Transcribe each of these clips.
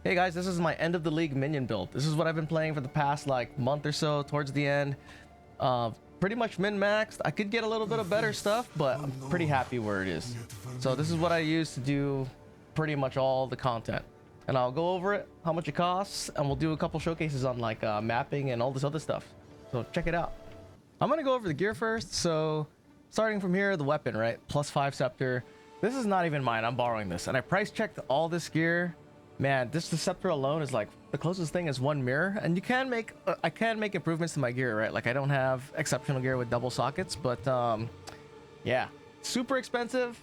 Hey guys, this is my end of the league minion build. This is what I've been playing for the past like month or so towards the end. Pretty much min-maxed. I could get a little bit of better stuff, but I'm pretty happy where it is. So this is what I use to do pretty much all the content. And I'll go over it, how much it costs, and we'll do a couple showcases on like mapping and all this other stuff. So check it out. I'm gonna go over the gear first. So starting from here, the weapon, right? +5 scepter. This is not even mine, I'm borrowing this. And I price checked all this gear. Man, this scepter alone is like the closest thing is one mirror, and you can make I can make improvements to my gear, right? Like I don't have exceptional gear with double sockets, but yeah, super expensive.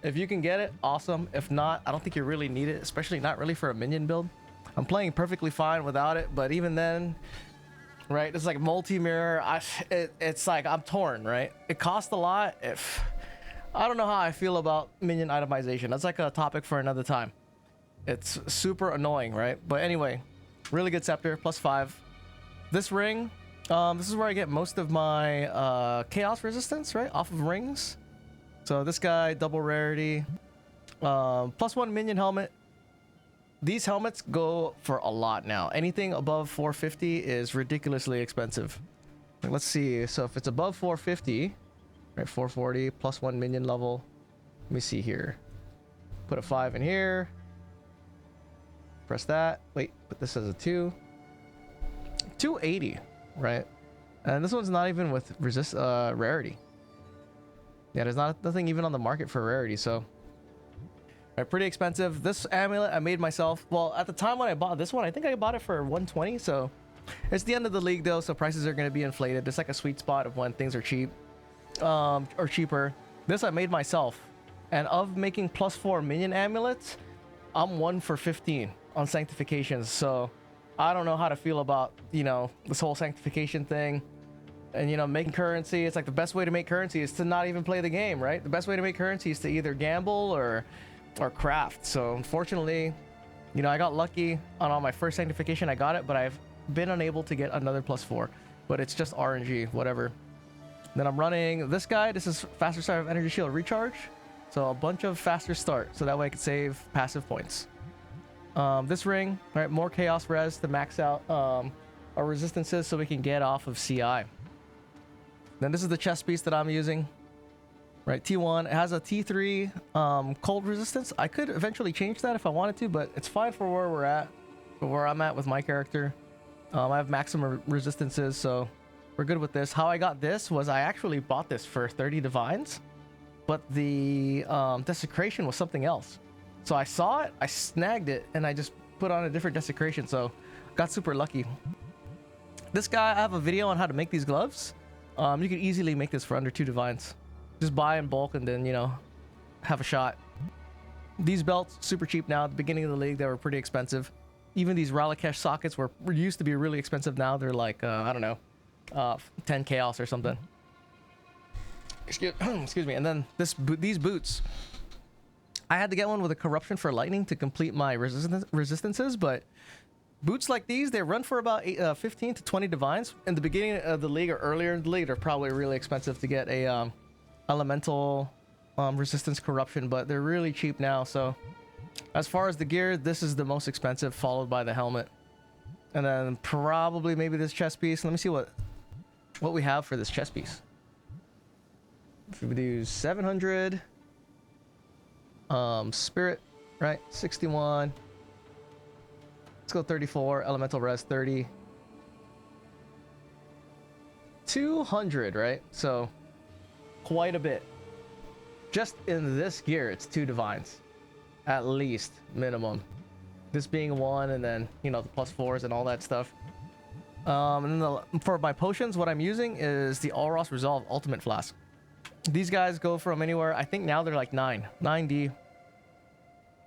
If you can get it, awesome. If not, I don't think you really need it, especially not really for a minion build. I'm playing perfectly fine without it, but even then, right? It's like multi-mirror. It's like I'm torn, right? It costs a lot. I don't know how I feel about minion itemization. That's like a topic for another time. It's super annoying, right? But anyway, really good scepter, +5. This ring, this is where I get most of my chaos resistance, right? Off of rings. So this guy, double rarity, +1 minion helmet. These helmets go for a lot now. Anything above 450 is ridiculously expensive. Like, let's see. So if it's above 450, right? 440 +1 minion level. Let me see here. Put a 5 in here. Press that. Wait, but this has a 2. 280, right? And this one's not even with rarity. Yeah, there's nothing even on the market for rarity, so right, pretty expensive. This amulet I made myself. Well, at the time when I bought this one, I think I bought it for 120. So it's the end of the league though, so prices are going to be inflated. It's like a sweet spot of when things are cheap, or cheaper. This I made myself, and of making +4 minion amulets, I'm 1 for 15 on sanctifications. So I don't know how to feel about, you know, this whole sanctification thing. And, you know, making currency, it's like the best way to make currency is to not even play the game, right? The best way to make currency is to either gamble or craft. So unfortunately, you know, I got lucky on my first sanctification. I got it, but I've been unable to get another +4. But it's just RNG, whatever. Then I'm running this guy. This is faster start of energy shield recharge. So a bunch of faster start, so that way I can save passive points. This ring, right? More chaos res to max out our resistances so we can get off of CI. Then this is the chest piece that I'm using, right? T1. It has a T3 cold resistance. I could eventually change that if I wanted to, but it's fine for where we're at, for where I'm at with my character. I have maximum resistances, so we're good with this. How I got this was I actually bought this for 30 divines, but the desecration was something else. So I saw it, I snagged it, and I just put on a different desecration, so got super lucky. This guy, I have a video on how to make these gloves. You can easily make this for under 2 divines. Just buy in bulk and then, you know, have a shot. These belts, super cheap now. At the beginning of the league, they were pretty expensive. Even these Ralakesh sockets were used to be really expensive. Now they're like, I don't know, 10 chaos or something. Excuse me. And then these boots. I had to get one with a corruption for lightning to complete my resistances, but boots like these, they run for about 15 to 20 divines. In the beginning of the league or earlier in the league, they're probably really expensive to get a elemental resistance corruption, but they're really cheap now. So as far as the gear, this is the most expensive, followed by the helmet. And then probably maybe this chest piece. Let me see what we have for this chest piece. If we do 700... spirit, right? 61. Let's go 34. Elemental res 30. 200, right? So quite a bit. Just in this gear, it's 2 divines, at least minimum. This being 1, and then, you know, the +4s and all that stuff. And then for my potions, what I'm using is the Alros Resolve Ultimate Flask. These guys go from anywhere, I think now they're like 9D.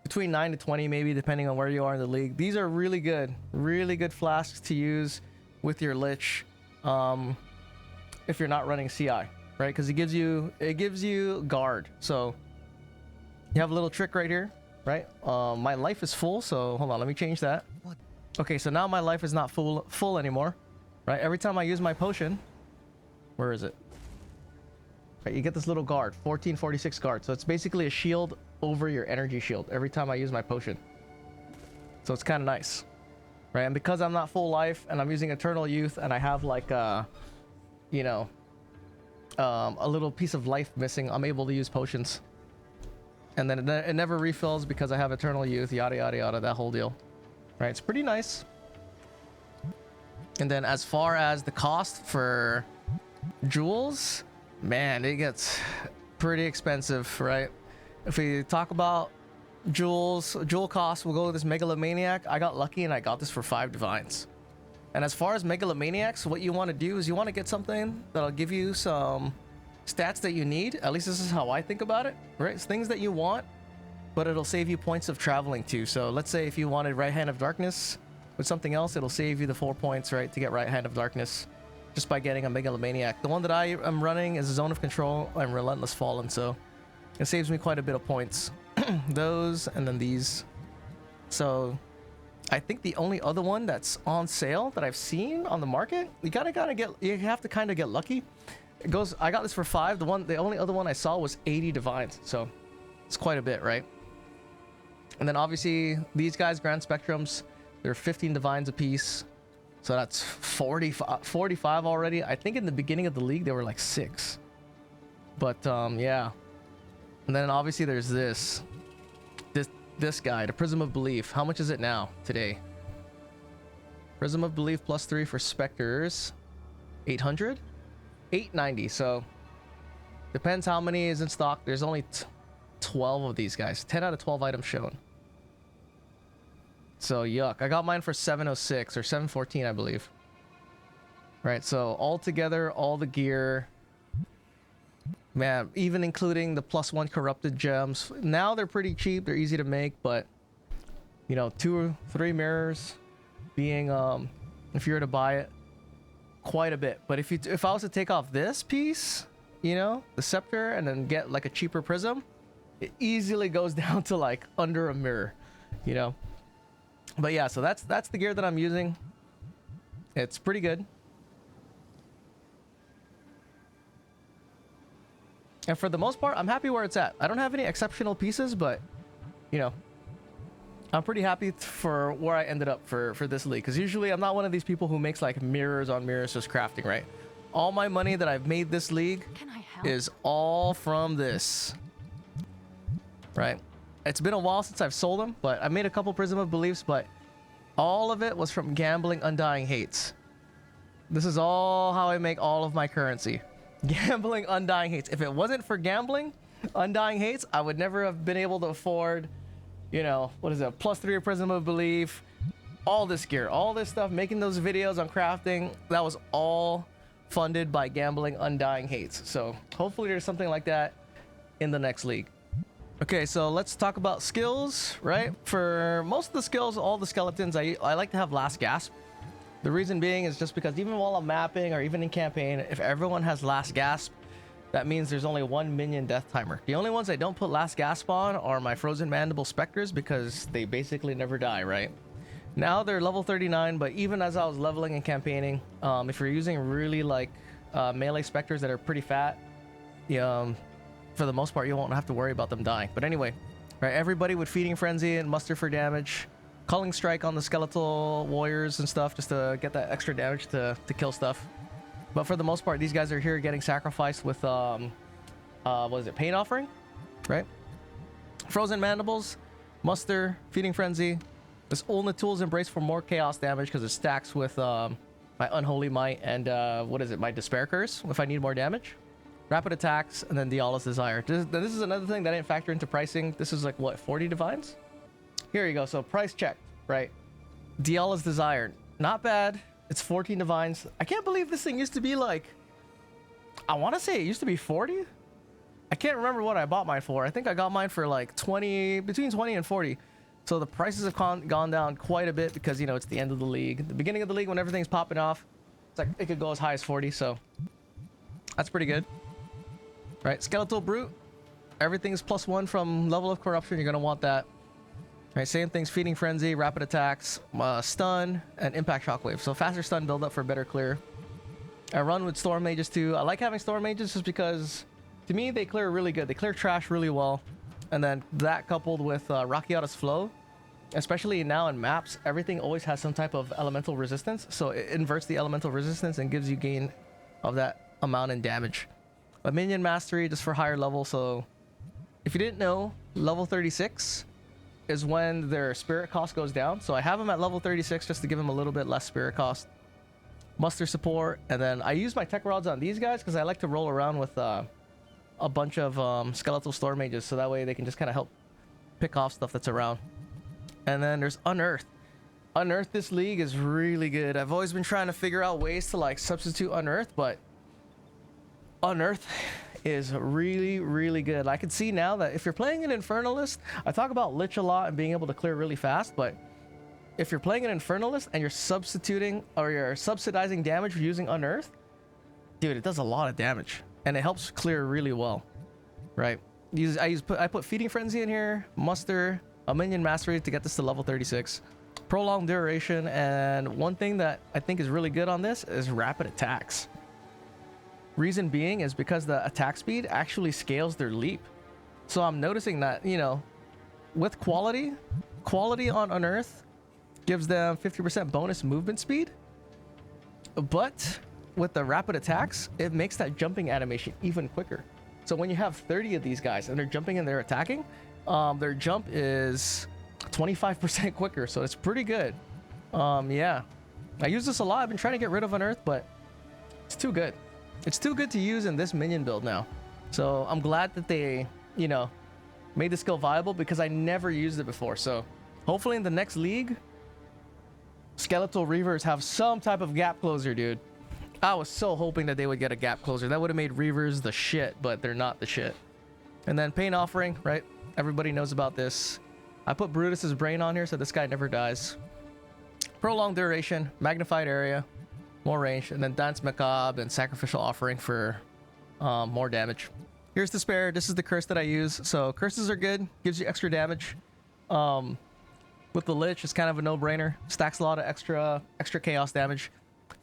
Between 9 to 20 maybe, depending on where you are in the league. These are really good flasks to use with your lich if you're not running CI, right? Because it gives you guard. So you have a little trick right here, right? My life is full, so hold on, let me change that. Okay, so now my life is not full anymore, right? Every time I use my potion, where is it? Right, you get this little guard, 1446 guard. So it's basically a shield over your energy shield every time I use my potion. So it's kind of nice, right? And because I'm not full life and I'm using Eternal Youth and I have like you know, a little piece of life missing, I'm able to use potions. And then it never refills because I have Eternal Youth, yada yada yada, that whole deal. Right, it's pretty nice. And then as far as the cost for jewels, man, it gets pretty expensive, right? If we talk about jewel costs, we'll go with this Megalomaniac. I got lucky and I got this for 5 divines. And as far as Megalomaniacs, what you want to do is you want to get something that'll give you some stats that you need. At least this is how I think about it, right? It's things that you want, but it'll save you points of traveling too. So let's say if you wanted Right Hand of Darkness with something else, it'll save you the 4 points, right, to get Right Hand of Darkness just by getting a Megalomaniac. The one that I am running is Zone of Control and Relentless Fallen, so it saves me quite a bit of points. Those and then these. So I think the only other one that's on sale that I've seen on the market, you have to kind of get lucky. It goes, I got this for 5. The only other one I saw was 80 divines, so it's quite a bit, right? And then obviously these guys, Grand Spectrums, they're 15 divines a piece, so that's 45 already. I think in the beginning of the league they were like 6, but yeah. And then obviously there's this guy, the Prism of Belief. How much is it now today? Prism of Belief plus 3 for Spectres, 800, 890. So depends how many is in stock. There's only 12 of these guys, 10 out of 12 items shown. So yuck. I got mine for 706 or 714, I believe. Right, so all together, all the gear, man, even including the +1 corrupted gems. Now they're pretty cheap, they're easy to make, but you know, 2 or 3 mirrors being if you were to buy it, quite a bit. But if I was to take off this piece, you know, the scepter, and then get like a cheaper prism, it easily goes down to like under a mirror, you know. But yeah, so that's the gear that I'm using. It's pretty good. And for the most part, I'm happy where it's at. I don't have any exceptional pieces, but you know, I'm pretty happy for where I ended up for this league. Because usually I'm not one of these people who makes like mirrors on mirrors just crafting, right? All my money that I've made this league is all from this, right? It's been a while since I've sold them, but I made a couple Prism of Beliefs, but all of it was from gambling Undying Hates. This is all how I make all of my currency. Gambling Undying Hates. If it wasn't for gambling Undying Hates, I would never have been able to afford, you know, what is it, +3 Prism of Belief, all this gear, all this stuff, making those videos on crafting. That was all funded by gambling Undying Hates. So hopefully there's something like that in the next league. Okay, so let's talk about skills, right? For most of the skills, all the skeletons, I like to have Last Gasp. The reason being is just because even while I'm mapping or even in campaign, if everyone has Last Gasp, that means there's only 1 minion death timer. The only ones I don't put Last Gasp on are my Frozen Mandible Spectres because they basically never die, right? Now they're level 39, but even as I was leveling and campaigning, if you're using really like melee Spectres that are pretty fat, for the most part, you won't have to worry about them dying. But anyway, right, everybody with Feeding Frenzy and Muster for damage, Culling Strike on the Skeletal Warriors and stuff, just to get that extra damage to kill stuff. But for the most part, these guys are here getting sacrificed with, what is it, Pain Offering, right? Frozen Mandibles, Muster, Feeding Frenzy. This Ulna Tools Embrace for more chaos damage because it stacks with my Unholy Might and, what is it, my Despair Curse if I need more damage. Rapid attacks, and then Diala's Desire. This is another thing that I didn't factor into pricing. This is like, what, 40 divines? Here you go. So price check, right? Diala's Desire. Not bad. It's 14 divines. I can't believe this thing used to be like... I want to say it used to be 40? I can't remember what I bought mine for. I think I got mine for like 20... Between 20 and 40. So the prices have gone down quite a bit because, you know, it's the end of the league. The beginning of the league when everything's popping off, it's like it could go as high as 40, so... That's pretty good. Right, Skeletal Brute. Everything's +1 from level of corruption. You're gonna want that. Right, same things: Feeding Frenzy, Rapid Attacks, Stun, and Impact Shockwave. So faster stun build up for better clear. I run with Storm Mages too. I like having Storm Mages just because, to me, they clear really good. They clear trash really well, and then that coupled with Rakiata's Flow, especially now in maps, everything always has some type of elemental resistance, so it inverts the elemental resistance and gives you gain of that amount in damage. A minion mastery just for higher level, so if you didn't know, level 36 is when their spirit cost goes down, so I have them at level 36 just to give them a little bit less spirit cost. Muster support, and then I use my tech rods on these guys because I like to roll around with a bunch of skeletal store mages, so that way they can just kind of help pick off stuff that's around. And then there's Unearth. Unearth this league is really good. I've always been trying to figure out ways to like substitute Unearth, but Unearth is really, really good. I can see now that if you're playing an Infernalist, I talk about Lich a lot and being able to clear really fast, but if you're playing an Infernalist and you're substituting or you're subsidizing damage using Unearth, dude, it does a lot of damage and it helps clear really well, right? I put Feeding Frenzy in here, Muster, a Minion Mastery to get this to level 36, prolonged duration, and one thing that I think is really good on this is rapid attacks. Reason being is because the attack speed actually scales their leap. So I'm noticing that, you know, with quality on Unearth gives them 50% bonus movement speed, but with the rapid attacks, it makes that jumping animation even quicker. So when you have 30 of these guys and they're jumping and they're attacking, their jump is 25% quicker, so it's pretty good. Yeah, I use this a lot. I've been trying to get rid of Unearth, but it's too good. It's too good to use in this minion build now. So I'm glad that they, you know, made the skill viable because I never used it before. So hopefully in the next league, Skeletal Reavers have some type of gap closer, dude. I was so hoping that they would get a gap closer. That would have made Reavers the shit, but they're not the shit. And then Pain Offering, right? Everybody knows about this. I put Brutus's Brain on here so this guy never dies. Prolonged Duration, Magnified Area, more range, and then Dance Macabre and Sacrificial Offering for more damage. Here's Despair. This is the curse that I use. So curses are good, gives you extra damage. With the Lich, it's kind of a no-brainer. Stacks a lot of extra chaos damage.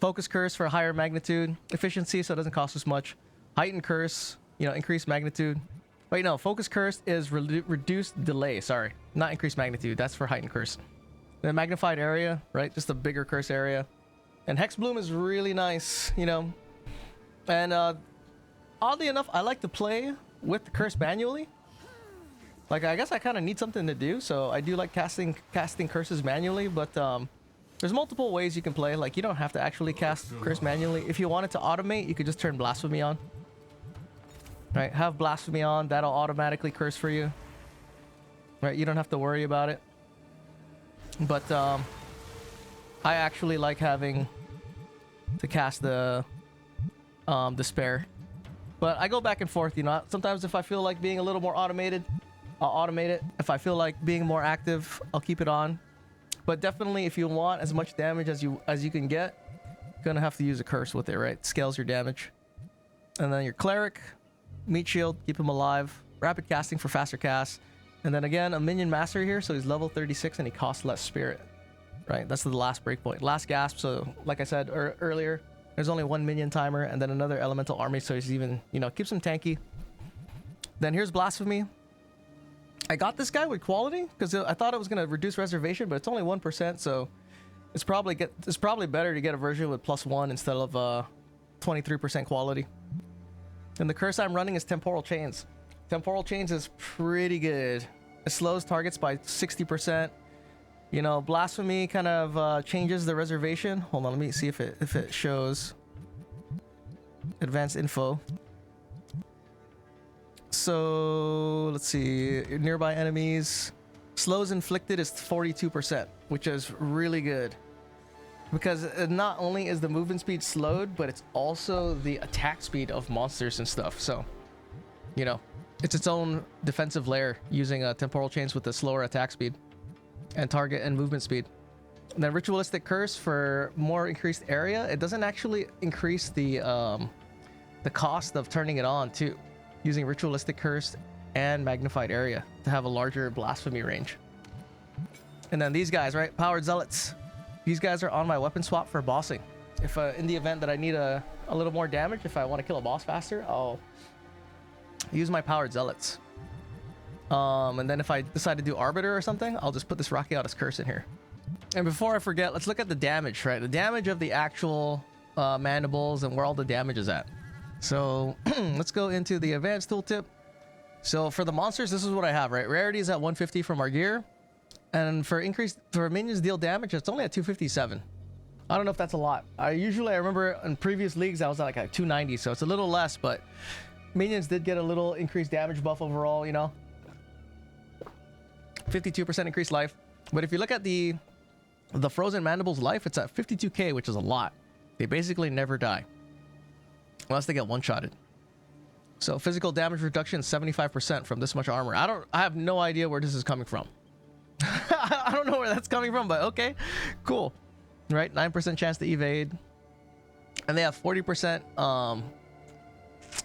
Focus Curse for a higher magnitude. Efficiency, so it doesn't cost as much. Heightened Curse, you know, increased magnitude. Wait, no, Focus Curse is reduced delay, sorry. Not increased magnitude, that's for Heightened Curse. Then Magnified Area, right? Just a bigger curse area. And Hex Bloom is really nice, you know. And oddly enough, I like to play with the curse manually. Like, I guess I kind of need something to do, so I do like casting curses manually, but there's multiple ways you can play. Like, you don't have to actually cast curse manually. If you wanted to automate, you could just turn Blasphemy on. Right, have Blasphemy on, that'll automatically curse for you. Right, you don't have to worry about it. But I actually like having to cast the Despair. But I go back and forth, you know. Sometimes if I feel like being a little more automated, I'll automate it. If I feel like being more active, I'll keep it on. But definitely, if you want as much damage as you can get, you're gonna have to use a curse with it, right? Scales your damage. And then your Cleric, Meat Shield, keep him alive. Rapid casting for faster casts. And then again, a Minion Master here, so he's level 36 and he costs less Spirit. Right, that's the last breakpoint. Last gasp, so like I said earlier, there's only one Minion timer and then another Elemental Army, so he's even, you know, keeps him tanky. Then here's Blasphemy. I got this guy with quality because I thought it was going to reduce reservation, but it's only 1%, so it's probably better to get a version with +1 instead of 23% quality. And the curse I'm running is Temporal Chains. Temporal Chains is pretty good. It slows targets by 60%. You know, Blasphemy kind of changes the reservation. Hold on, let me see if it shows advanced info. So let's see, nearby enemies. Slows inflicted is 42%, which is really good. Because not only is the movement speed slowed, but it's also the attack speed of monsters and stuff. So, you know, it's its own defensive layer using Temporal Chains with the slower attack speed and target and movement speed. And then Ritualistic Curse for more increased area. It doesn't actually increase the cost of turning it on too, using Ritualistic Curse and Magnified Area to have a larger Blasphemy range. And then these guys, right? Powered Zealots. These guys are on my weapon swap for bossing. If in the event that I need a little more damage, if I want to kill a boss faster, I'll use my Powered Zealots. And then if I decide to do Arbiter or something, I'll just put this Rakyatis Curse in here. And before I forget, let's look at the damage, right? The damage of the actual Mandibles and where all the damage is at. So let's go into the advanced tooltip. So for the monsters, this is what I have, right? Rarity is at 150 from our gear. And for minions deal damage, it's only at 257. I don't know if that's a lot. I remember in previous leagues, I was at like 290, so it's a little less, but minions did get a little increased damage buff overall, you know? 52% increased life. But if you look at the frozen Mandibles life, it's at 52k, which is a lot. They basically never die. Unless they get one-shotted. So physical damage reduction 75% from this much armor. I have no idea where this is coming from. I don't know where that's coming from, but okay. Cool. Right? 9% chance to evade. And they have 40%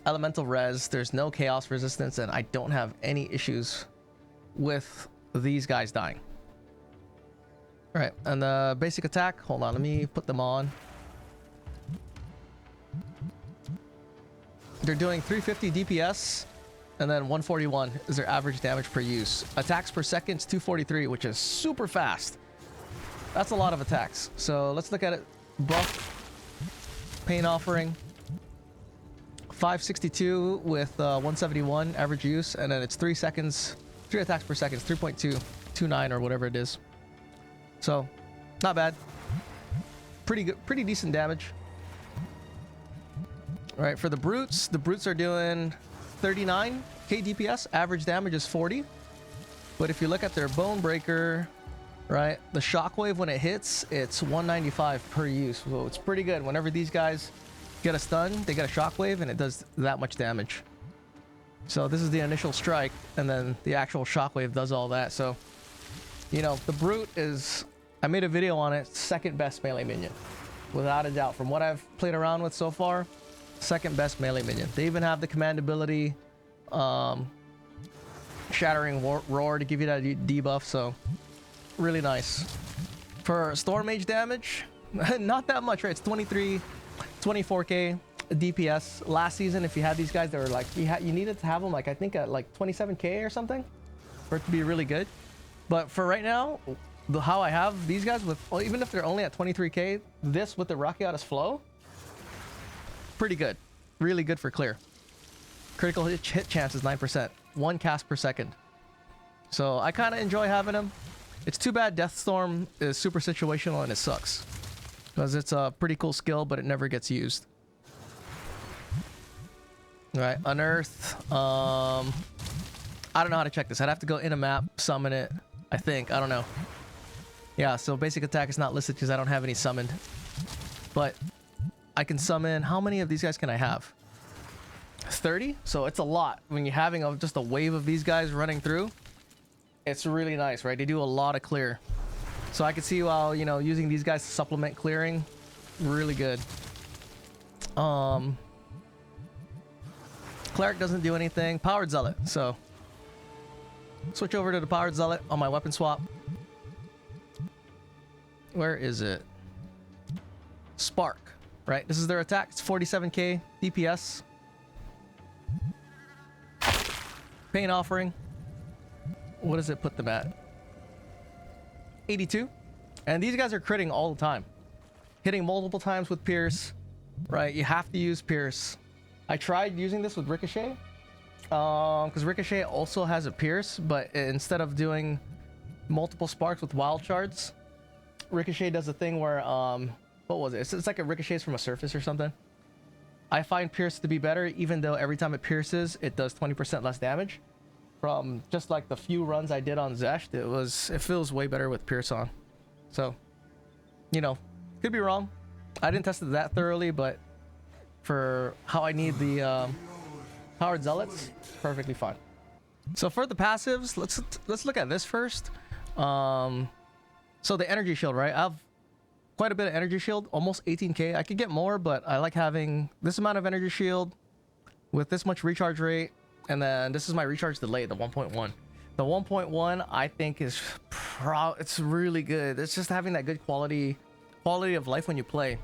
elemental res. There's no chaos resistance, and I don't have any issues with these guys dying. All right, and the basic attack. Hold on, let me put them on. They're doing 350 DPS, and then 141 is their average damage per use. Attacks per second is 243, which is super fast. That's a lot of attacks. So let's look at it. Buff, Pain Offering, 562 with 171 average use, and then it's 3 attacks per second, 3.229 or whatever it is. So, not bad. Pretty good, pretty decent damage. All right, for the brutes are doing 39k DPS. Average damage is 40. But if you look at their Bone Breaker, right, the shockwave when it hits, it's 195 per use. So it's pretty good. Whenever these guys get a stun, they get a shockwave, and it does that much damage. So this is the initial strike, and then the actual shockwave does all that. So, you know, the brute is, I made a video on it, second best melee minion, without a doubt. From what I've played around with so far, second best melee minion. They even have the command ability, Shattering Roar to give you that debuff. So really nice. For Storm Mage damage, not that much, right? It's 24k DPS. Last season, if you had these guys that were like, you needed to have them like, I think at like 27k or something for it to be really good. But for right now, how I have these guys with, well, even if they're only at 23k, this with the Rakyatis flow, pretty good. Really good for clear. Critical hit chance is 9%. 1 cast per second. So I kind of enjoy having him. It's too bad Deathstorm is super situational and it sucks. Because it's a pretty cool skill, but it never gets used. Alright, Unearth. I don't know how to check this. I'd have to go in a map, summon it. I think. I don't know. Yeah, so basic attack is not listed because I don't have any summoned. But I can summon... How many of these guys can I have? 30? So it's a lot. When you're having just a wave of these guys running through, it's really nice, right? They do a lot of clear. So I could see while, you know, using these guys to supplement clearing, really good. Cleric doesn't do anything. Powered Zealot. So switch over to the Powered Zealot on my weapon swap. Where is it? Spark, right? This is their attack. It's 47k DPS. Pain Offering. What does it put them at? 82. And these guys are critting all the time. Hitting multiple times with Pierce, right? You have to use Pierce. I tried using this with Ricochet. Because Ricochet also has a Pierce, but instead of doing multiple sparks with wild shards, Ricochet does a thing where, what was it? It's like a ricochets from a surface or something. I find Pierce to be better, even though every time it pierces, it does 20% less damage. From just like the few runs I did on Zesht, it feels way better with Pierce on. So, you know, could be wrong. I didn't test it that thoroughly, but for how I need the Powered Zealots, perfectly fine. So for the passives, let's look at this first. So the energy shield, right? I have quite a bit of energy shield, almost 18k. I could get more, but I like having this amount of energy shield with this much recharge rate. And then this is my recharge delay, the 1.1. The 1.1 I think is it's really good. It's just having that good quality of life when you play.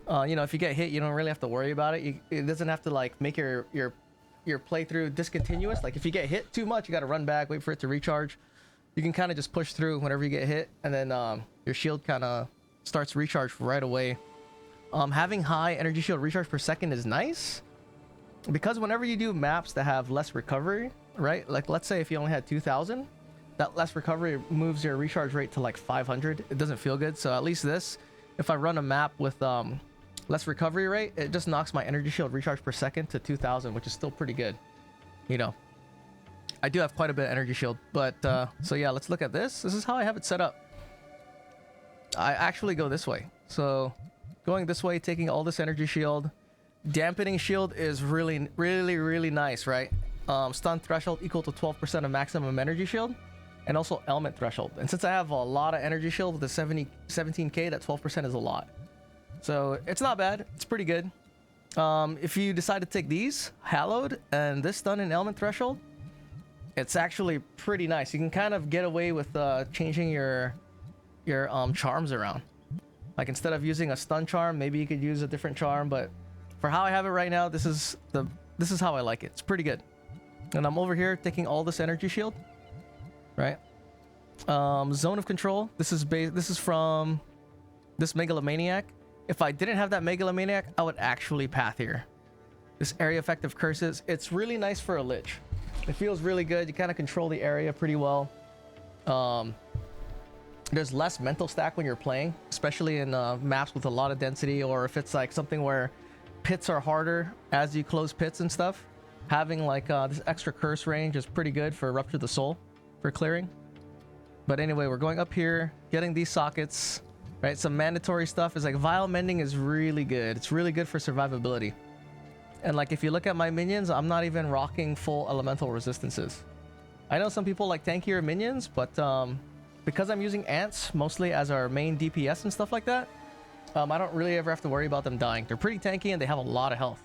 You know, if you get hit, you don't really have to worry about it. It doesn't have to like make your your playthrough discontinuous. Like if you get hit too much, you got to run back, wait for it to recharge. You can kind of just push through whenever you get hit, and then your shield kind of starts recharge right away. Having high energy shield recharge per second is nice, because whenever you do maps that have less recovery, right? Like let's say if you only had 2,000, that less recovery moves your recharge rate to like 500. It doesn't feel good. So at least this, if I run a map with less recovery rate, it just knocks my energy shield recharge per second to 2,000, which is still pretty good. You know, I do have quite a bit of energy shield, but so yeah, let's look at this. This is how I have it set up. I actually go this way. So going this way, taking all this energy shield. Dampening shield is really, really, really nice, right? Stun threshold equal to 12% of maximum energy shield, and also element threshold. And since I have a lot of energy shield with the 17k, that 12% is a lot. So it's not bad. It's pretty good. If you decide to take these, Hallowed, and this stun and element threshold, it's actually pretty nice. You can kind of get away with changing your charms around. Like instead of using a stun charm, maybe you could use a different charm, but for how I have it right now, this is how I like it. It's pretty good. And I'm over here taking all this energy shield, right? Zone of control. This is from this megalomaniac. If I didn't have that megalomaniac, I would actually path here. This area effective curses. It's really nice for a lich. It feels really good. You kind of control the area pretty well. There's less mental stack when you're playing, especially in maps with a lot of density, or if it's like something where pits are harder as you close pits and stuff. Having like this extra curse range is pretty good for Rupture the Soul for clearing. But anyway, we're going up here, getting these sockets, right? Some mandatory stuff is like Vile Mending is really good. It's really good for survivability. And like if you look at my minions, I'm not even rocking full elemental resistances. I know some people like tankier minions, but because I'm using ants mostly as our main DPS and stuff like that, I don't really ever have to worry about them dying. They're pretty tanky and they have a lot of health.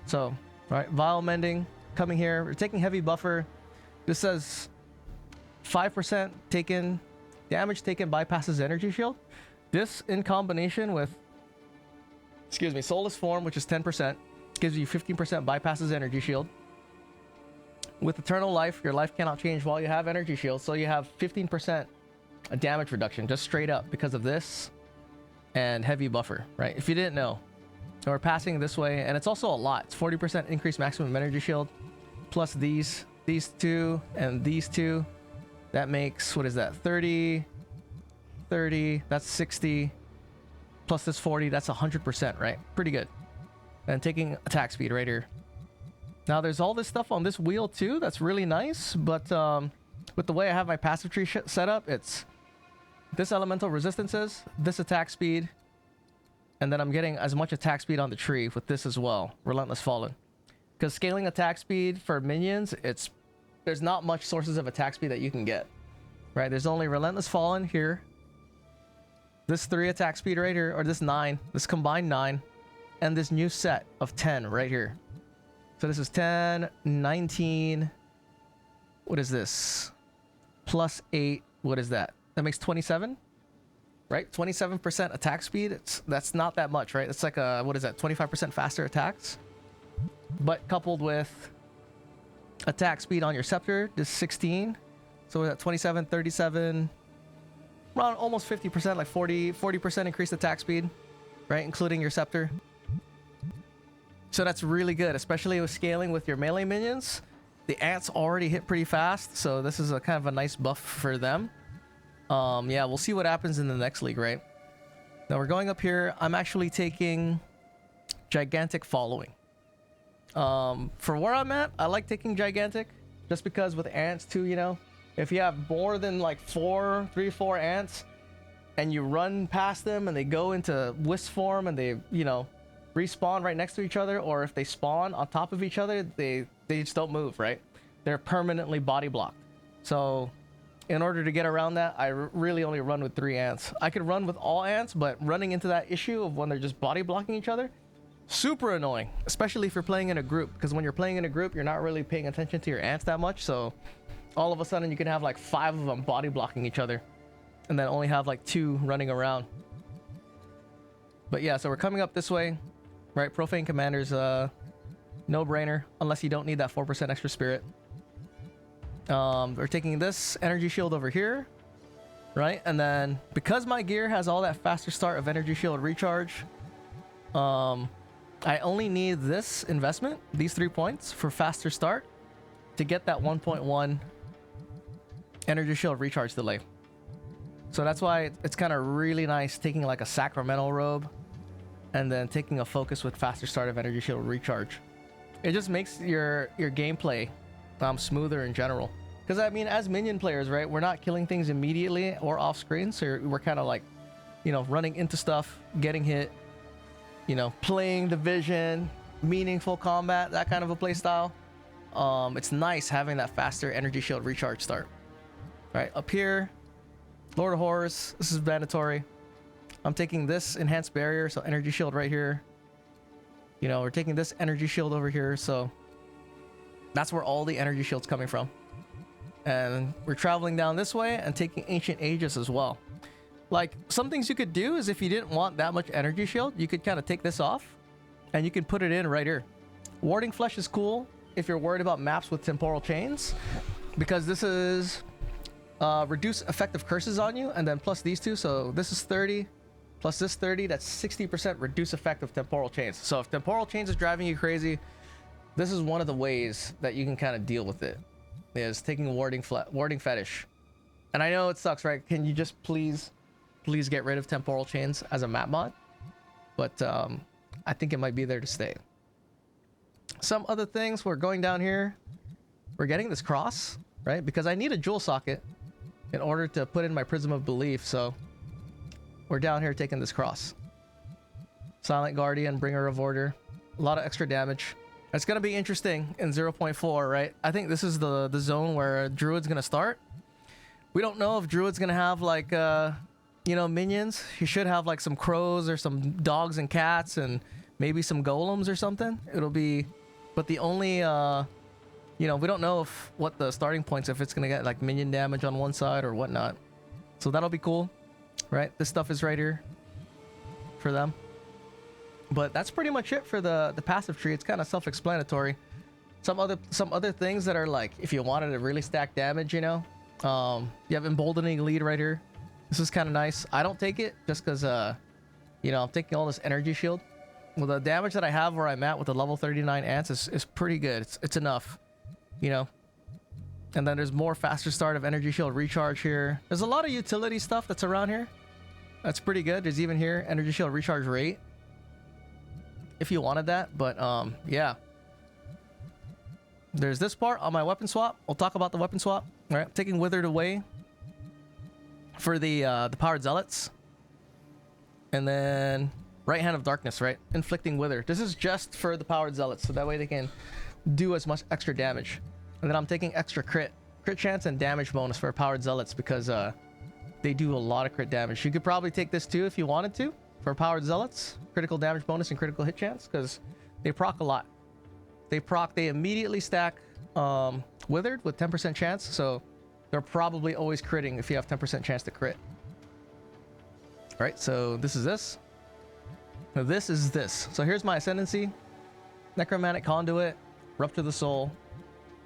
So, all right, Vile Mending coming here. We're taking heavy buffer. This says 5% taken, damage taken bypasses energy shield. This in combination with, excuse me, Soulless Form, which is 10%, gives you 15% bypasses energy shield. With Eternal Life, your life cannot change while you have energy shield, so you have 15% damage reduction just straight up because of this and heavy buffer, right? If you didn't know. So we're passing this way, and it's also a lot. It's 40% increased maximum energy shield, plus these two, and these two. That makes, what is that? 30, that's 60, plus this 40, that's 100%, right? Pretty good. And taking attack speed right here. Now there's all this stuff on this wheel too, that's really nice, but with the way I have my passive tree set up, it's this elemental resistances, this attack speed, and then I'm getting as much attack speed on the tree with this as well, Relentless Fallen. Because scaling attack speed for minions, there's not much sources of attack speed that you can get, right? There's only Relentless Fallen here, this 3 attack speed right here, or this 9, this combined 9, and this new set of 10 right here. So this is 10, 19, what is this? Plus 8, what is that? That makes 27, right? 27% attack speed. That's not that much, right? It's like a, what is that? 25% faster attacks. But coupled with attack speed on your scepter, this 16. So we're at 27, 37, around almost 50%, like 40% increased attack speed, right? Including your scepter. So that's really good, especially with scaling with your melee minions. The ants already hit pretty fast, so this is a kind of a nice buff for them. Yeah, we'll see what happens in the next league, right? Now we're going up here. I'm actually taking Gigantic Following. For where I'm at, I like taking Gigantic, just because with ants too, you know, if you have more than like 4 ants, and you run past them and they go into wisp form and they, you know, respawn right next to each other, or if they spawn on top of each other, they just don't move, right? They're permanently body blocked. So in order to get around that, I really only run with 3 ants. I could run with all ants, but running into that issue of when they're just body blocking each other, super annoying, especially if you're playing in a group, because when you're playing in a group, you're not really paying attention to your ants that much. So all of a sudden you can have like 5 of them body blocking each other and then only have like 2 running around. But yeah, so we're coming up this way, right? Profane Commanders No brainer, unless you don't need that 4% extra spirit. We're taking this energy shield over here, right? And then because my gear has all that faster start of energy shield recharge, I only need this investment, these 3 points for faster start to get that 1.1 energy shield recharge delay. So that's why it's kind of really nice taking like a sacramental robe and then taking a focus with faster start of energy shield recharge. It just makes your gameplay smoother in general. Because I mean, as minion players, right, we're not killing things immediately or off screen, so we're kind of like, you know, running into stuff, getting hit, you know, playing division, meaningful combat, that kind of a play style. It's nice having that faster energy shield recharge start. Right up here, Lord of Horrors, this is mandatory. I'm taking this enhanced barrier, so energy shield right here. You know, we're taking this energy shield over here, so that's where all the energy shield's coming from. And we're traveling down this way and taking Ancient Aegis as well. Like, some things you could do is if you didn't want that much energy shield, you could kind of take this off and you can put it in right here. Warding Flesh is cool if you're worried about maps with temporal chains, because this is reduce effective curses on you, and then plus these two, so this is 30 plus this 30, that's 60% reduce effect of temporal chains. So if temporal chains is driving you crazy, this is one of the ways that you can kind of deal with it, is taking warding fetish. And I know it sucks, right? Can you just please get rid of temporal chains as a map mod? But I think it might be there to stay. Some other things, we're going down here, we're getting this cross, right? Because I need a jewel socket in order to put in my Prism of Belief, so we're down here taking this cross. Silent Guardian, Bringer of Order, a lot of extra damage. It's gonna be interesting in 0.4, right? I think this is the zone where Druid's gonna start. We don't know if Druid's gonna have like you know, minions. He should have like some crows or some dogs and cats and maybe some golems or something. It'll be, but the only you know, we don't know what the starting points, if it's gonna get like minion damage on one side or whatnot. So that'll be cool, right? This stuff is right here for them. But that's pretty much it for the passive tree. It's kind of self-explanatory. Some other things that are like, if you wanted to really stack damage, you know, you have Emboldening Lead right here. This is kind of nice. I don't take it just because you know, I'm taking all this energy shield. Well, the damage that I have where I'm at with the level 39 ants is pretty good. It's enough, you know. And then there's more faster start of energy shield recharge here. There's a lot of utility stuff that's around here. That's pretty good. There's even here energy shield recharge rate, if you wanted that. But yeah. There's this part on my weapon swap. We'll talk about the weapon swap. All right, taking Withered away for the Powered Zealots. And then Right Hand of Darkness, right? Inflicting Wither. This is just for the Powered Zealots, so that way they can do as much extra damage. And then I'm taking extra crit chance and damage bonus for Powered Zealots because they do a lot of crit damage. You could probably take this too if you wanted to for Powered Zealots. Critical damage bonus and critical hit chance, because they proc a lot. They immediately stack Withered with 10% chance, so they're probably always critting if you have 10% chance to crit. All right, so this is this. Now this is this. So here's my Ascendancy, Necromantic Conduit, Rupture the Soul,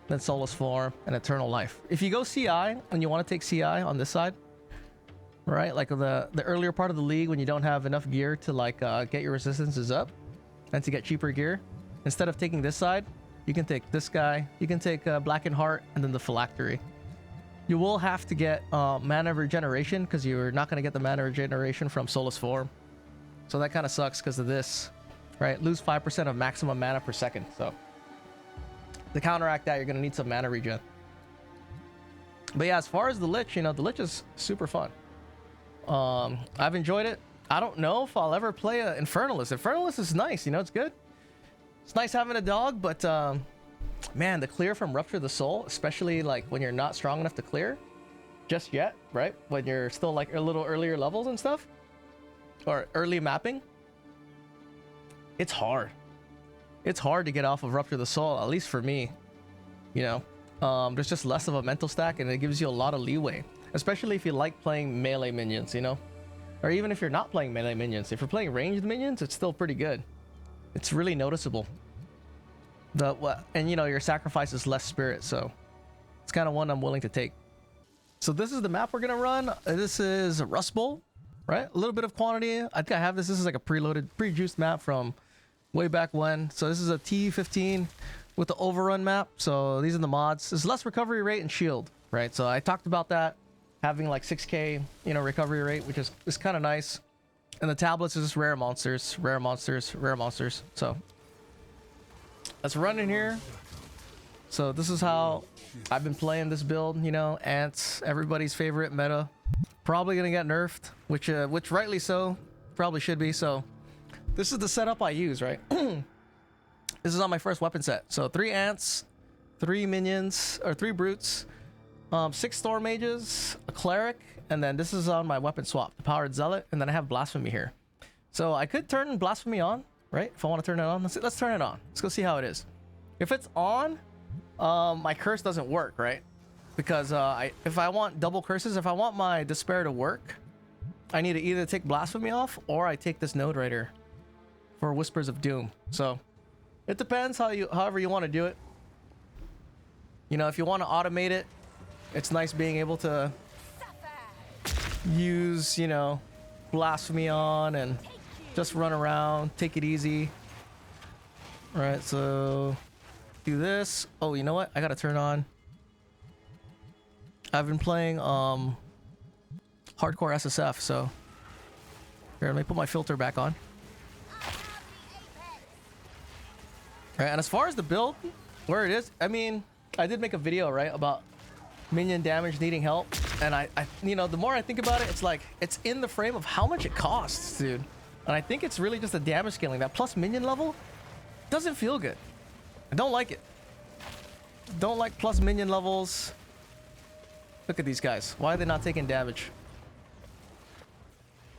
then Soulless Form, and Eternal Life. If you go CI and you want to take CI on this side, right, like the earlier part of the league when you don't have enough gear to like get your resistances up and to get cheaper gear, instead of taking this side, you can take this guy, you can take Blackened Heart, and then the Phylactery. You will have to get mana regeneration because you're not going to get the mana regeneration from Soulless Form. So that kind of sucks because of this, right? Lose 5% of maximum mana per second. So to counteract that, you're going to need some mana regen. But yeah, as far as the Lich, you know, the Lich is super fun. I've enjoyed it. I don't know if I'll ever play an Infernalist. Infernalist is nice, you know, it's good. It's nice having a dog, but man, the clear from Rupture the Soul, especially like when you're not strong enough to clear just yet, right? When you're still like a little earlier levels and stuff, or early mapping, it's hard. It's hard to get off of Rupture the Soul, at least for me. You know, there's just less of a mental stack, and it gives you a lot of leeway, especially if you like playing melee minions, you know, or even if you're not playing melee minions. If you're playing ranged minions, it's still pretty good. It's really noticeable. And you know, your sacrifice is less spirit, so it's kind of one I'm willing to take. So this is the map we're gonna run. This is Rust Bowl, right? A little bit of quantity. I think I have this. This is like a preloaded, pre-juiced map from way back when. So this is a T15 with the Overrun Map. So these are the mods. There's less recovery rate and shield, right? So I talked about that, having like 6k, you know, recovery rate, which is kind of nice. And the tablets is just rare monsters, rare monsters, rare monsters. So let's run in here. So this is how I've been playing this build, you know, ants, everybody's favorite meta. Probably gonna get nerfed, which rightly so, probably should be. So this is the setup I use, right? This is on my first weapon set. So 3 ants, 3 minions, or 3 brutes, 6 storm mages, a cleric, and then this is on my weapon swap, the powered zealot, and then I have blasphemy here. So I could turn blasphemy on, right? If I want to turn it on, let's turn it on. Let's go see how it is. If it's on, my curse doesn't work, right? Because if I want double curses, if I want my despair to work, I need to either take blasphemy off or I take this node right here for whispers of doom. So it depends however you want to do it. You know, if you want to automate it, it's nice being able to use, you know, blasphemy on and just run around, take it easy. All right, so do this. Oh, you know what? I gotta turn on. I've been playing hardcore SSF, so here, let me put my filter back on. All right, and as far as the build, where it is, I mean, I did make a video, right, about minion damage needing help, and I you know, the more I think about it, it's like it's in the frame of how much it costs, dude. And I think it's really just the damage scaling. That plus minion level doesn't feel good. I don't like it. Don't like plus minion levels. Look at these guys. Why are they not taking damage?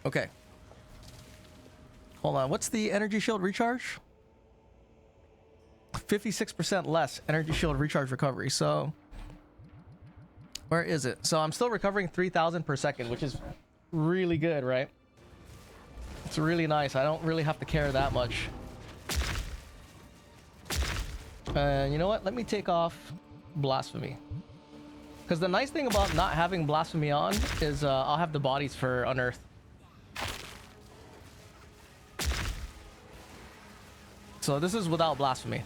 Okay. Hold on. What's the energy shield recharge? 56% less energy shield recharge recovery. So where is it? So I'm still recovering 3,000 per second, which is really good, right? It's really nice. I don't really have to care that much. And you know what? Let me take off blasphemy. Because the nice thing about not having blasphemy on is I'll have the bodies for unearth. So this is without blasphemy.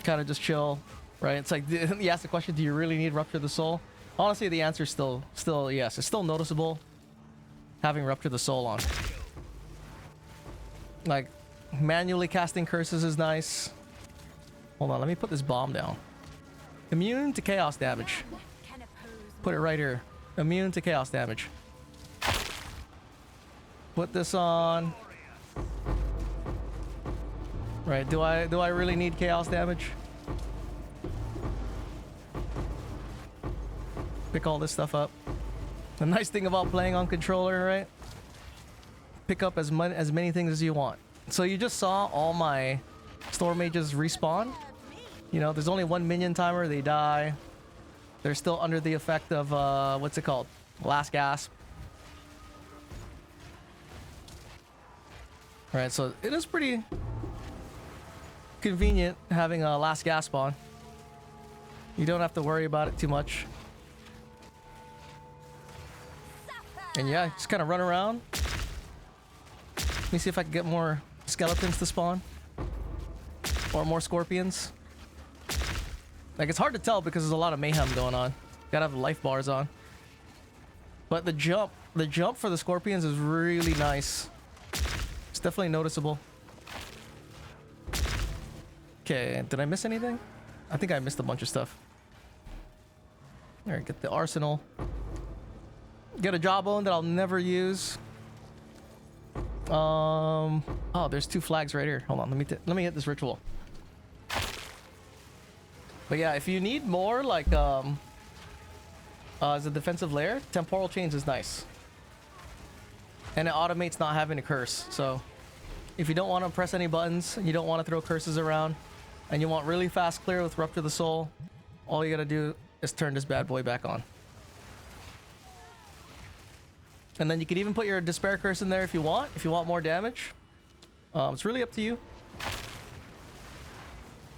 Kind of just chill, right? It's like you ask the question, do you really need Rupture the Soul? Honestly, the answer is still yes. It's still noticeable having Rupture the Soul on. Like, manually casting curses is nice. Hold on, let me put this bomb down. Immune to chaos damage. Put it right here. Immune to chaos damage. Put this on. Right, do I really need chaos damage? Pick all this stuff up. The nice thing about playing on controller, right? Pick up as many things as you want. So you just saw all my storm mages respawn. You know, there's only 1 minion timer, they die. They're still under the effect of what's it called? Last gasp. Alright, so it is pretty convenient having a last gasp on. You don't have to worry about it too much. And yeah, just kind of run around. Let me see if I can get more skeletons to spawn. Or more scorpions. Like, it's hard to tell because there's a lot of mayhem going on. Gotta have the life bars on. But the jump for the scorpions is really nice. It's definitely noticeable. Okay, did I miss anything? I think I missed a bunch of stuff. Alright, get the arsenal. Get a jawbone that I'll never use. Oh, there's 2 flags right here. Hold on, let me hit this ritual. But yeah, if you need more, like, as a defensive layer, temporal chains is nice. And it automates not having a curse. So if you don't want to press any buttons, and you don't want to throw curses around, and you want really fast clear with Rupture the Soul, all you gotta do is turn this bad boy back on. And then you can even put your Despair Curse in there if you want more damage. It's really up to you.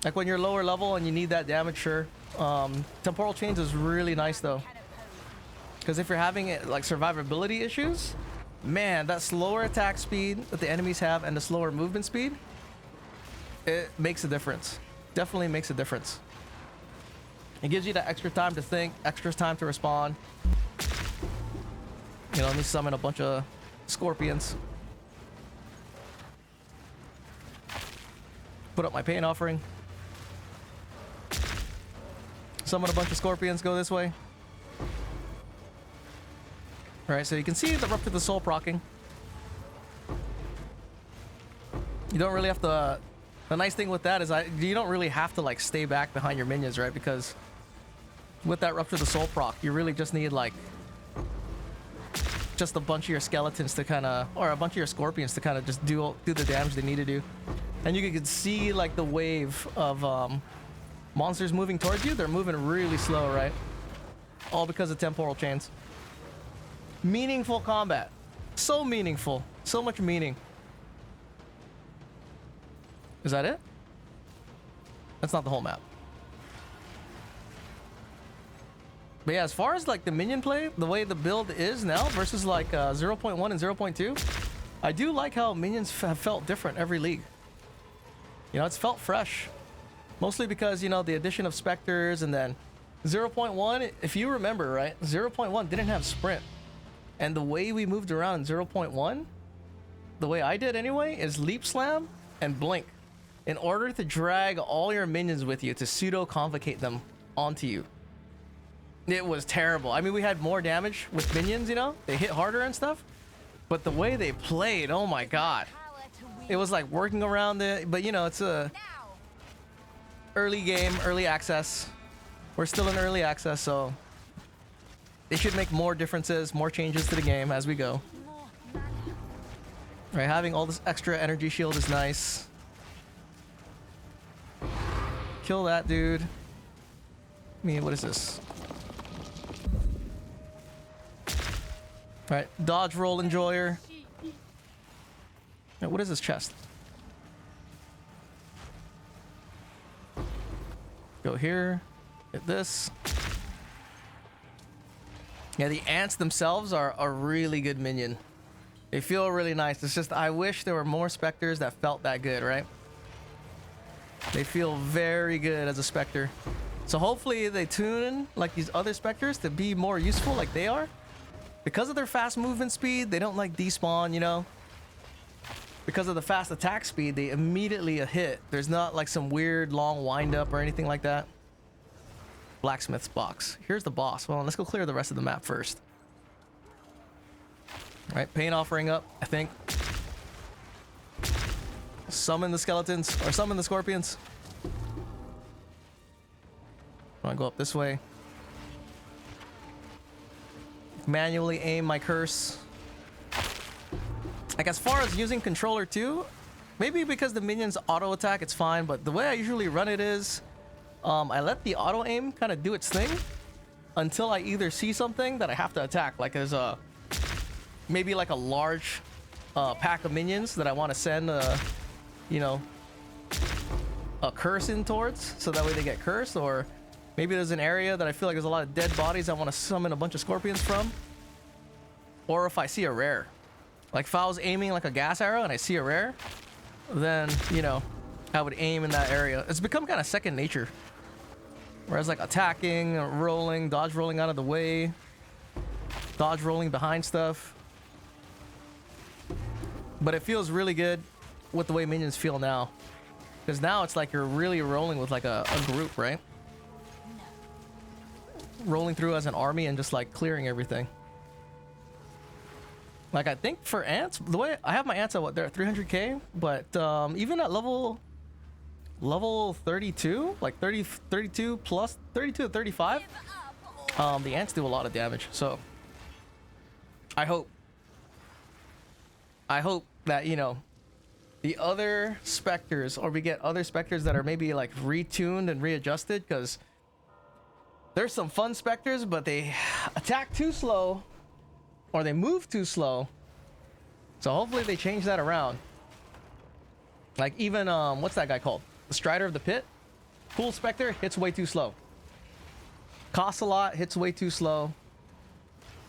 Like when you're lower level and you need that damage, sure. Temporal chains is really nice though, because if you're having it like survivability issues, man, that slower attack speed that the enemies have and the slower movement speed, it makes a difference. Definitely makes a difference. It gives you that extra time to think, extra time to respond. You know, let me summon a bunch of scorpions. Put up my pain offering. Summon a bunch of scorpions, go this way. Alright, so you can see the Rupture the Soul proccing. You don't really have to... The nice thing with that is you don't really have to like stay back behind your minions, right? Because with that Rupture the Soul proc, you really just need like just a bunch of your skeletons to kind of, or a bunch of your scorpions to kind of just do the damage they need to do. And you can see like the wave of monsters moving towards you. They're moving really slow, right? All because of temporal chains. Meaningful combat. So meaningful. So much meaning. Is that it? That's not the whole map. But yeah, as far as like the minion play, the way the build is now versus like 0.1 and 0.2, I do like how minions have felt different every league. You know, it's felt fresh. Mostly because, you know, the addition of specters, and then 0.1, if you remember, right? 0.1 didn't have sprint. And the way we moved around in 0.1, the way I did anyway, is leap slam and blink, in order to drag all your minions with you to pseudo-convocate them onto you. It was terrible. I mean, we had more damage with minions, you know? They hit harder and stuff. But the way they played, oh my god. It was like working around it, but you know, it's a early game, early access. We're still in early access, so they should make more differences, more changes to the game as we go. Right, having all this extra energy shield is nice. Kill that dude. I mean, what is this? Alright, dodge roll enjoyer. Now, what is this chest? Go here. Hit this. Yeah, the ants themselves are a really good minion. They feel really nice. It's just, I wish there were more specters that felt that good, right? They feel very good as a specter. So hopefully they tune like these other specters to be more useful like they are. Because of their fast movement speed, they don't like despawn, you know? Because of the fast attack speed, they immediately hit. There's not like some weird long wind up or anything like that. Blacksmith's box. Here's the boss. Well, let's go clear the rest of the map first. Alright, pain offering up, I think. Summon the skeletons, or summon the scorpions. I want to go up this way. Manually aim my curse. Like, as far as using controller too, maybe because the minions auto attack, it's fine, but the way I usually run it is I let the auto aim kind of do its thing until I either see something that I have to attack, like there's a maybe like a large pack of minions that I want to send you know, a curse in towards, so that way they get cursed, or maybe there's an area that I feel like there's a lot of dead bodies I want to summon a bunch of scorpions from, or if I see a rare. Like if I was aiming like a gas arrow and I see a rare, then, you know, I would aim in that area. It's become kind of second nature. Whereas like attacking, rolling, dodge rolling out of the way, dodge rolling behind stuff. But it feels really good with the way minions feel now. Because now it's like you're really rolling with like a group, right? Rolling through as an army and just like clearing everything. Like, I think for ants, the way I have my ants at what, they're at 300k, but even at level 32, like 32 plus 32 to 35, the ants do a lot of damage. So I hope that, you know, the other specters, or we get other specters that are maybe like retuned and readjusted, because there's some fun specters, but they attack too slow, or they move too slow. So hopefully they change that around. Like even what's that guy called? The Strider of the Pit. Cool Spectre hits way too slow. Costs a lot, hits way too slow.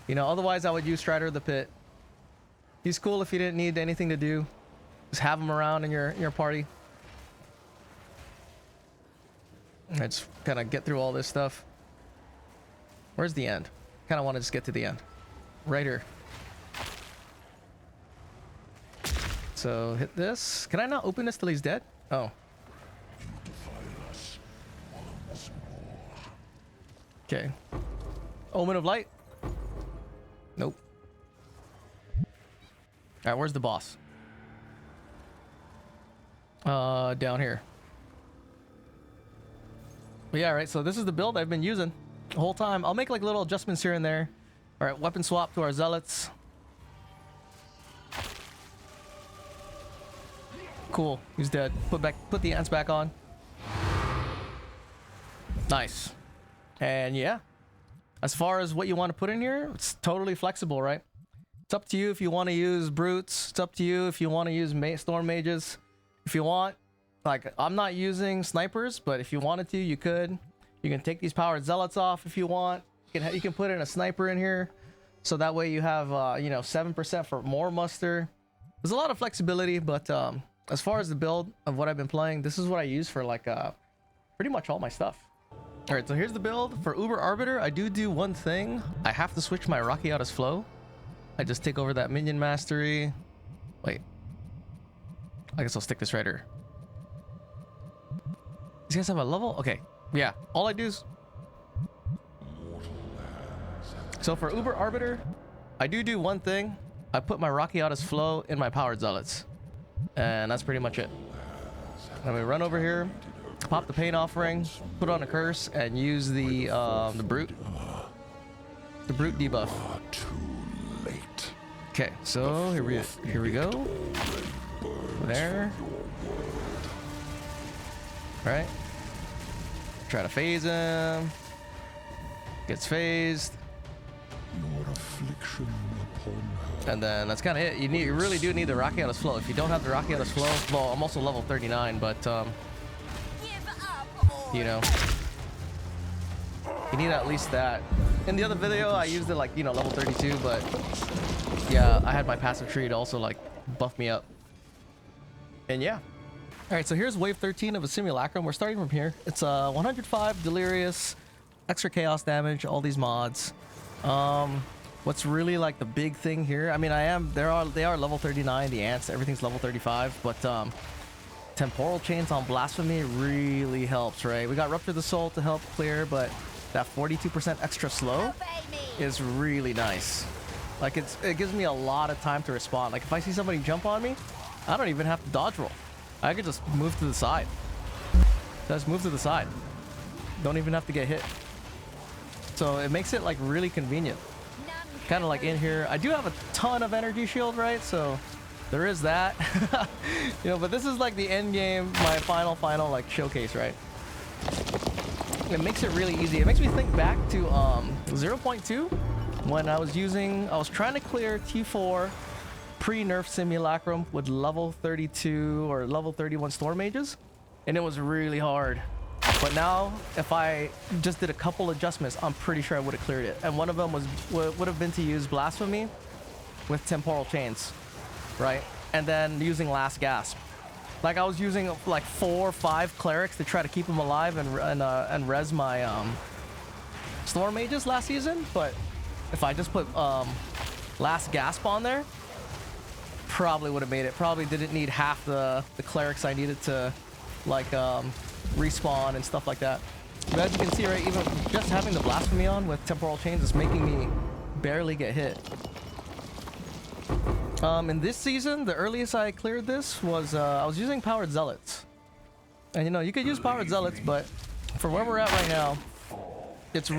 You know, otherwise I would use Strider of the Pit. He's cool if you didn't need anything to do. Just have him around in your party. Let's kind of get through all this stuff. Where's the end? Kind of want to just get to the end. Right here. So hit this. Can I not open this till he's dead? Oh. Okay. Omen of Light? Nope. Alright, where's the boss? Down here. But yeah, right, so this is the build I've been using the whole time. I'll make like little adjustments here and there. Alright, weapon swap to our zealots. Cool, he's dead. Put the ants back on. Nice. And yeah, as far as what you want to put in here, it's totally flexible, right? It's up to you if you want to use brutes. It's up to you if you want to use storm mages. If you want, like, I'm not using snipers, but if you wanted to, you could. You can take these powered zealots off if you want. You can put in a sniper in here, so that way you have you know, 7% for more muster. There's a lot of flexibility, but as far as the build of what I've been playing, this is what I use for like pretty much all my stuff. All right, so here's the build for Uber Arbiter. I do one thing. I have to switch my Rakiata's flow. I just take over that minion mastery. Wait, I guess I'll stick this right here. These guys have a level? Okay, yeah. All I do is, so for Uber Arbiter, I do one thing. I put my Rakiata's flow in my powered zealots. And that's pretty much it. Let me run over here, pop the pain offering, put on a curse, and use the brute debuff. Okay, so here we go. There. All right. Try to phase him. Gets phased. And then that's kind of it. You really do need the Rakiata's flow. If you don't have the Rakiata's flow, well, I'm also level 39, but you know, you need at least that. In the other video, I used it like, you know, level 32, but yeah, I had my passive tree to also like buff me up. And yeah. All right, so here's wave 13 of a Simulacrum. We're starting from here. It's 105 delirious, extra chaos damage, all these mods. What's really like the big thing here, I mean, they are level 39, the ants, everything's level 35, but temporal chains on blasphemy really helps, right? We got Rupture the Soul to help clear, but that 42% extra slow is really nice. Like it gives me a lot of time to respond. Like if I see somebody jump on me, I don't even have to dodge roll. I could just move to the side. Just move to the side. Don't even have to get hit. So it makes it like really convenient. Kind of like in here, I do have a ton of energy shield, right? So there is that. You know, but this is like the end game, my final like showcase, right? It makes it really easy. It makes me think back to 0.2 when I was trying to clear T4 pre-nerf Simulacrum with level 32 or level 31 storm mages, and it was really hard. But now, if I just did a couple adjustments, I'm pretty sure I would have cleared it. And one of them would have been to use Blasphemy with Temporal Chains, right? And then using Last Gasp. Like I was using like 4 or 5 clerics to try to keep them alive and res my Storm Mages last season. But if I just put Last Gasp on there, probably would have made it. Probably didn't need half the clerics I needed to like respawn and stuff like that. But as you can see, right, even just having the Blasphemy on with Temporal Chains is making me barely get hit. In this season, the earliest I cleared this was I was using Powered Zealots. And you know, you could use Powered Zealots, but for where we're at right now, what's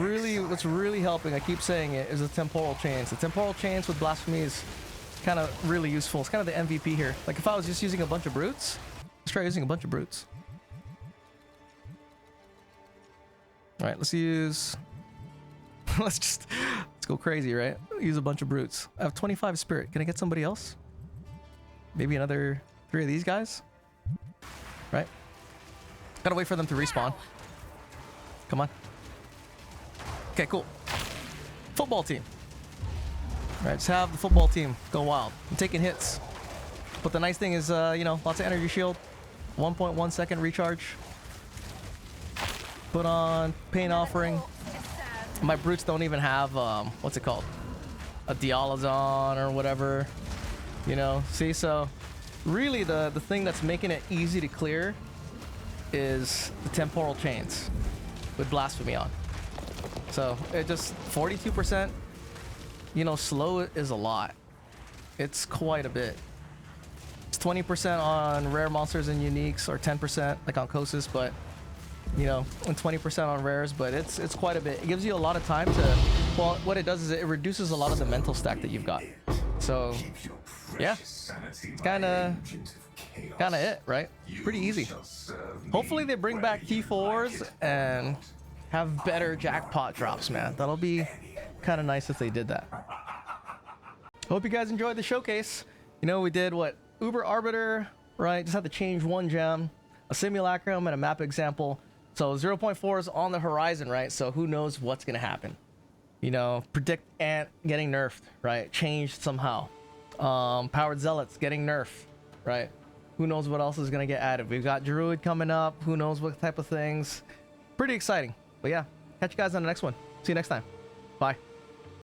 really helping, I keep saying it, is the Temporal Chains. The Temporal Chains with Blasphemy is kind of really useful. It's kind of the MVP here. Like if I was just using a bunch of brutes, let's try using a bunch of brutes. All right, let's use, let's go crazy, right? Use a bunch of brutes. I have 25 spirit. Can I get somebody else? Maybe another 3 of these guys? Right? Gotta wait for them to respawn. Come on. Okay, cool. Football team. Right, just have the football team go wild. I'm taking hits. But the nice thing is, you know, lots of energy shield. 1.1 second recharge. Put on Pain Offering. My brutes don't even have, what's it called? A Dialazon or whatever. You know, see, so really the thing that's making it easy to clear is the temporal chains with Blasphemy on. So it just 42%, you know, slow is a lot. It's quite a bit. It's 20% on rare monsters and uniques, or 10% like on Kosis, but you know, and 20% on rares, but it's quite a bit. It gives you a lot of time to, well, what it does is it reduces a lot of the mental stack that you've got. So yeah, it's kind of it, right? Pretty easy. Hopefully they bring back T4s and have better jackpot drops, man. That'll be kind of nice if they did that. Hope you guys enjoyed the showcase. You know, we did what? Uber Arbiter, right? Just had to change one gem, a simulacrum, and a map example. So 0.4 is on the horizon, right? So who knows what's gonna happen? You know, predict Ant getting nerfed, right? Changed somehow. Powered Zealots getting nerfed, right? Who knows what else is gonna get added? We've got Druid coming up. Who knows what type of things? Pretty exciting. But yeah, catch you guys on the next one. See you next time. Bye.